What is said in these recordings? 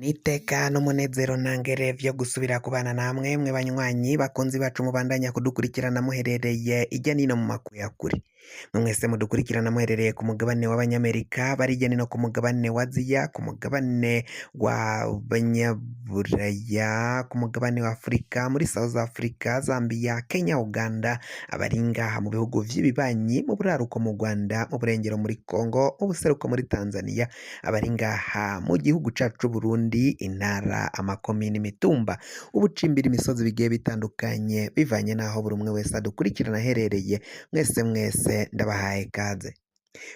Niteka n'umunezero ntangere vyo gusubira kubana namwe mwe banywanyi bakunzi bacu mubandanya kudukurikirana muherereye irya nino mu makuru ya kure. Mwese mudukurikirana muherereye ku mugabane w'abanyamerika, bari irya nino ku mugabane wa Aziya, ku mugabane w'abanyaburaya, ku mugabane wa Afurika, muri South Africa, Zambia, Kenya, Uganda, abari ngaha mu bihugu vy'ibibanyi, mu buraruko mu Rwanda, mu burengero muri Congo, mu buseruko muri Tanzania, abari ngaha mu gihugu cacu c'Uburundi, intara, amakomine, imitumba, ubucimbira, imisozi bigiye bitandukanye bivanye naho buri umwe wese adukurikirana aherereye. Mwese ndabahaye kaze.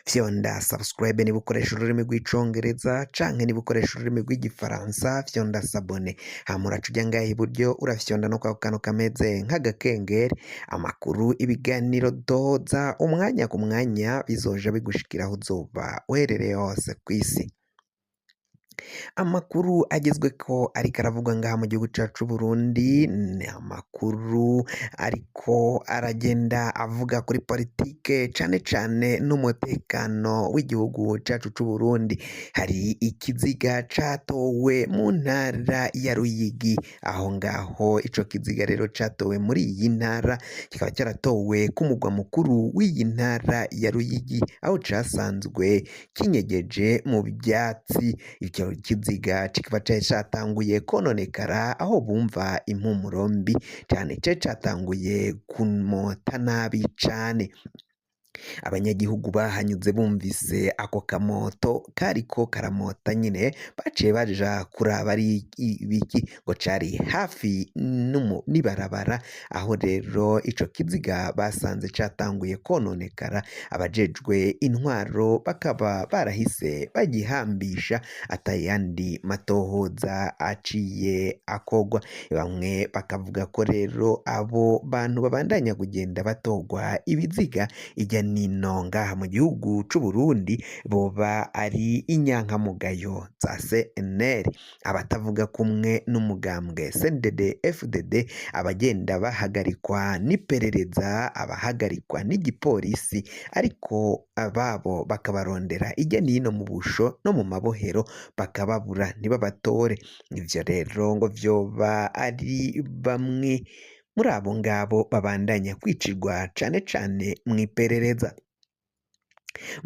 Fyonda subscribe niba ukoresha ururimi rw'icongereza canke niba ukoresha ururimi rw'igifaransa, fyonda sabone. Hama uraca uja ngaha iburyo urafyonda no kwako kantu kameze nk'agakengeri, amakuru, ibiganiro doza umwanya ku mwanya bizoja bigushikira aho uzoba uherereye hose kw'isi. Amakuru agezweko ariko aravugwa ngaha mu gihugu cacu c'Uburundi ni amakuru ariko aragenda avuga kuri politike cane cane n'umutekano w'igihugu cacu c'Uburundi. Hari ikiziga catowe mu ntara ya Ruyigi, aho ngaho ico kiziga rero catowe muri iyi ntara kikaba caratowe ku mugwa mukuru w'iyi ntara ya Ruyigi, aho casanzwe kinyegeje mu vyatsi. Ico kiziga kikaba cari catanguye kononekara, aho bumva impumuro mbi cane, cari catanguye kumota nabi cane. Abanyagihugu bahanyuze bumvise ako kamoto kariko karamota nyine, baciye baja kuraba ari ibiki, ngo cari hafi n'ibarabara, aho rero ico kiziga basanze catanguye kononekara. Abajejwe intwaro bakaba barahise bagihambisha atayandi matohoza aciye akogwa. Bamwe bakavuga ko rero abo bantu babandanya kugenda batogwa ibiziga ijya nino ngaha mu gihugu c'Uburundi boba ari inyankamugayo za CNL, abatavuga kumwe n'umugambwe CNDD FDD, abagenda bahagarikwa n'iperereza, abahagarikwa n'igipolisi, ariko ababo bakabarondera ijya nino mu busho no mu mabohero bakababura ntibabatore. Ivyo rero ngo vyoba ari bamwe muri abo ngabo babandanya kwicirwa cane cane mw'iperereza.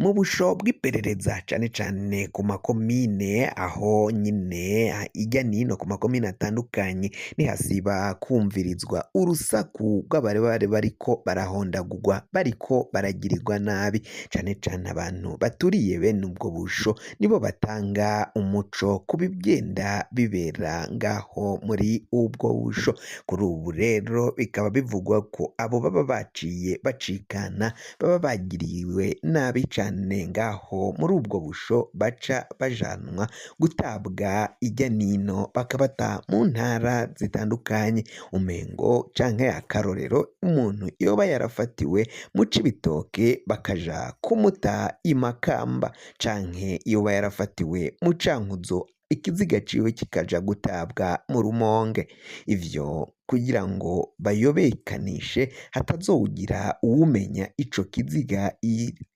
Mu busho bw'iperereza cane cane ku makomine, aho nyine ijya nino ku makomine atandukanye ntihasiba kumvirizwa urusaku rw'abari bariko barahondagurwa, bariko baragirirwa nabi. Cane cane abantu baturiye bene ubwo busho nibo batanga umuco ku bigenda bibera ngaho muri ubwo busho. Kuri ubu rero bikaba bivugwa ko abo baba baciye bacikana baba bagiriwe nabi cane ngaho muri ubwo busho, baca bajanwa gutabwa ijya nino bakabata mu ntara zitandukanye. Umengo canke akarorero, umuntu yoba yarafatiwe mu Cibitoke bakaja kumuta i Makamba, canke yoba yarafatiwe mu Cankuzo ikiziga ciwe kikaja gutabwa mu Rumonge. Ivyo kugira ngo bayobekanishe hatazogira uwumenya ico kiziga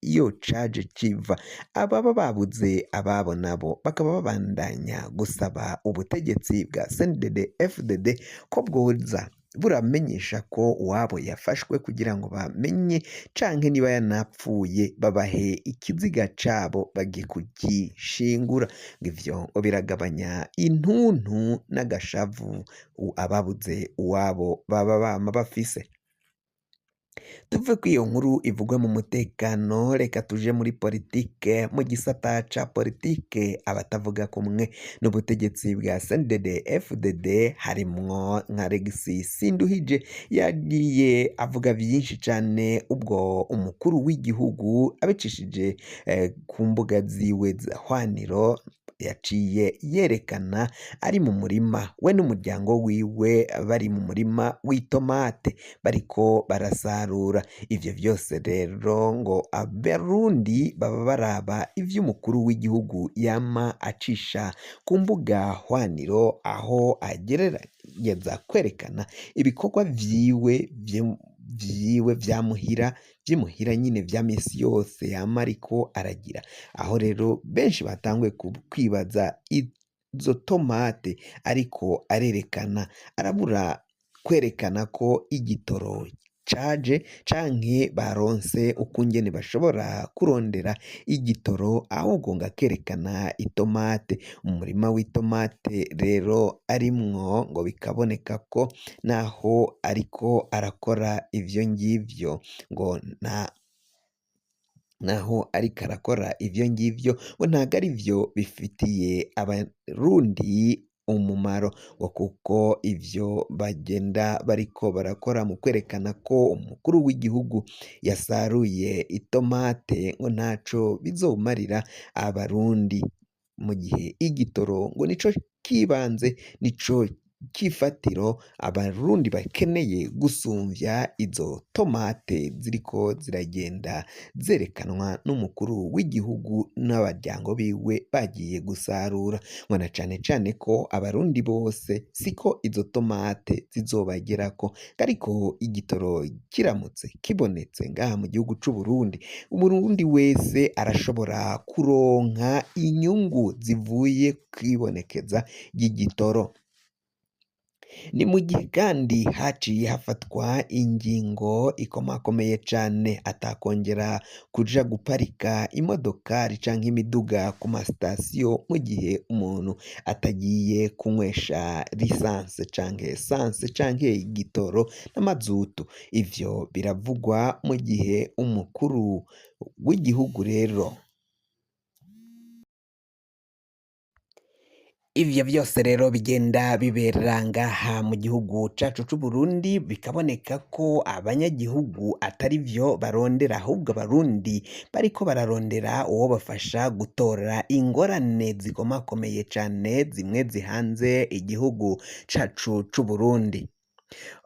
iyo caje kiva. Ababa babuze ababo nabo bakaba babandanya gusaba ubutegetsi bwa CNDD FDD ko bwoza buramenyesha ko uwabo yafashwe, kugira ngo bamenye canke niba yanapfuye babahe ikiziga cabo bagiye kugishingura. Ivyo biragabanya intuntu n'agashavu ababuze uwabo baba bama bafise. Tuve ko iyo nkuru ivugwa mu mutekano, reka tuje muri politike. Mu gisata ca politike, abatavuga kumwe n'ubutegetsi bwa CNDD FDD harimwo nka Alexis Sinduhije, yagiye avuga vyinshi cane ubwo umukuru w'igihugu abicishije ku mbuga ziwe za hwaniro yaciye yerekana ari mu murima we n'umuryango wiwe, bari mu murima w'itomate bariko barasarura. Ivyo vyose rero ngo abarundi baba baraba ivy'umukuru w'igihugu yama acisha ku mbuga hwaniro, aho agerageza kwerekana ibikorwa vyiwe vyamuhira vy'imuhira nyine vya misi yose yama ariko aragira. Aho rero benshi batanguye kwibaza izo tomate ariko arerekana, arabura kwerekana ko igitoro caje canke baronse ukungene bashobora kurondera igitoro, ahubwo ngo akerekana itomate. Umurima w'itomate rero arimwo ngo bikaboneka ko naho ariko arakora ivyo ngivyo ngo naho ariko arakora ivyo ngivyo ngo ntago arivyo bifitiye abarundi umumaro, ngo kuko ivyo bagenda bariko barakora mu kwerekana ko umukuru w'igihugu yasaruye itomate ngo ntaco bizomarira abarundi, mu gihe igitoro ngo nico kibanze, nico c'ifatiro abarundi bakeneye gusumvya izo tomate ziriko ziragenda zerekanwa n'umukuru w'igihugu n'abaryango biwe bagiye gusarura, ngo na cane cane ko abarundi bose siko izo tomate zizobagerako, ariko igitoro kiramutse kibonetse ngaha mu gihugu c'Uburundi, umurundi wese arashobora kuronka inyungu zivuye kwibonekeza ry'igitoro. Ni mu gihe kandi haciye hafatwa ingingo ikomakomeye cane, atakongera kuja guparika imodokari canke imiduga ku masitasiyo mu gihe umuntu atagiye kunywesha lisanse canke esanse canke igitoro n'amazutu. Ivyo biravugwa mu gihe umukuru w'igihugu rero ivyo vyose rero bigenda bibera ngaha mu gihugu cacu c'Uburundi, bikaboneka ko abanyagihugu atari vyo barondera, ahubwo abarundi bariko bararondera uwo bafasha gutora ingorane zikomakomeye cane zimwe zihanze igihugu cacu c'Uburundi.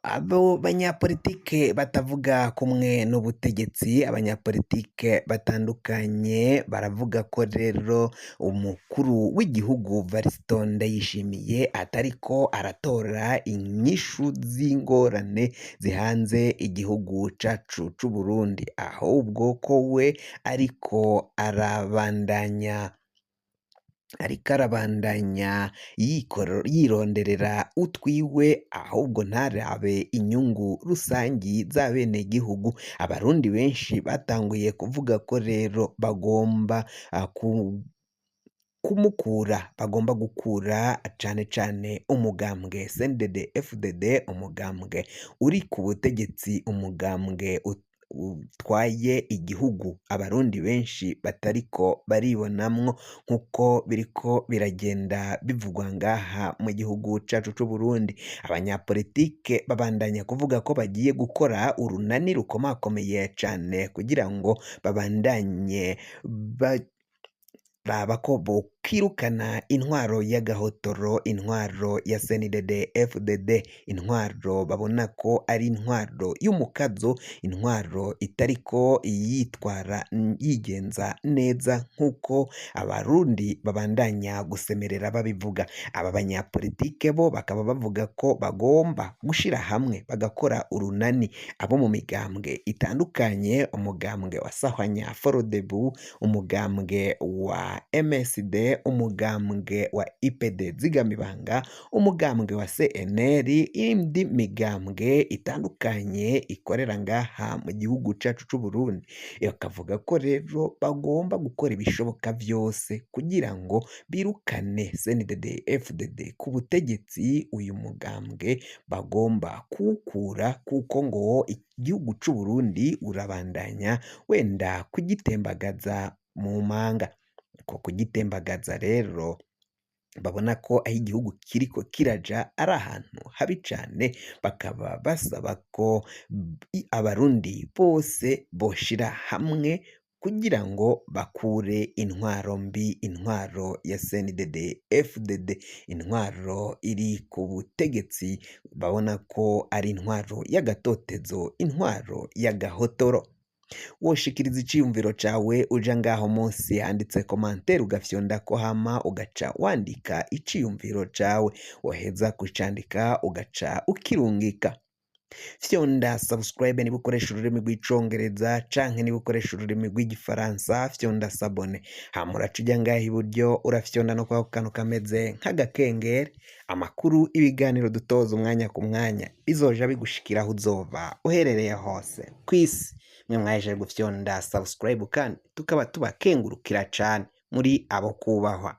Abo banyapolitike batavuga kumwe n'ubutegetsi, abanyapolitike batandukanye baravuga ko rero umukuru w'igihugu Varisito Ndayishimiye atariko aratora inyishu z'ingorane zihanze igihugu cacu c'Uburundi, ahubwo ko we ariko arabandanya yironderera utwiwe, ahubwo ntarabe inyungu rusangi z'abenegihugu. Abarundi benshi batanguye kuvuga ko rero bagomba bagomba gukura cane cane umugambwe CNDD-FDD, umugambwe uri ku butegetsi, umugambwe utwaye igihugu. Abarundi benshi batariko baribonamwo nk'uko biriko biragenda bivugwa ngaha mu gihugu cacu c'Uburundi. Abanyapolitike babandanya kuvuga ko bagiye gukora urunani rukomakomeye cane kugira ngo babandanye raba ko bokirukana intwaro y'agahotoro, intwaro ya CNDD-FDD, intwaro babona ko ari intwaro y'umukazo, intwaro itariko yigenza neza nk'uko abarundi babandanya gusemerera babivuga. Aba banyapolitike bo bakaba bavuga ko bagomba gushira hamwe bagakora urunani, abo mu migambwe itandukanye, umugambwe wa Sahwanya Frodebu, umugambwe wa MSD, umugambwe wa IPD Zigamibanga, umugambwe wa CNL, indi migambwe itandukanye ikorera ngaha mu gihugu cacu c'Uburundi. Bakavuga ko rero bagomba gukora ibishoboka vyose kugira ngo birukane CNDD-FDD ku butegetsi. Uyu mugambwe bagomba kuwukura kuko ngo igihugu c'Uburundi urabandanya wenda kugitembagaza mu manga. Ko kugitembagaza rero babona ko aho igihugu kiriko kiraja ari ahantu habi cane, bakaba basaba ko abarundi bose boshira hamwe kugira ngo bakure intwaro mbi, intwaro ya CNDD-FDD, intwaro iri ku butegetsi babona ko ari intwaro y'agatotezo, intwaro y'agahotoro. Woshikiriza iciyumviro cawe uja ngaho munsi handitse commentaire ugafyondako, hama ugaca wandika iciyumviro cawe, waheza kucandika ugaca ukirungika. fyonda subscribe niba ukoresha ururimi rw'icongereza canke niba ukoresha ururimi rw'igifaransa fyonda sabone, hama uraca uja ngaha iburyo urafyonda no kwako kantu kameze nk'agakengeri, amakuru ibiganiro dutoza umwanya ku mwanya bizoja bigushikira aho uzoba uherereye hose kw'isi. Mwe mwahejeje gufyonda subscribe kandi tukaba tubakengurukira cane muri abo kubahwa.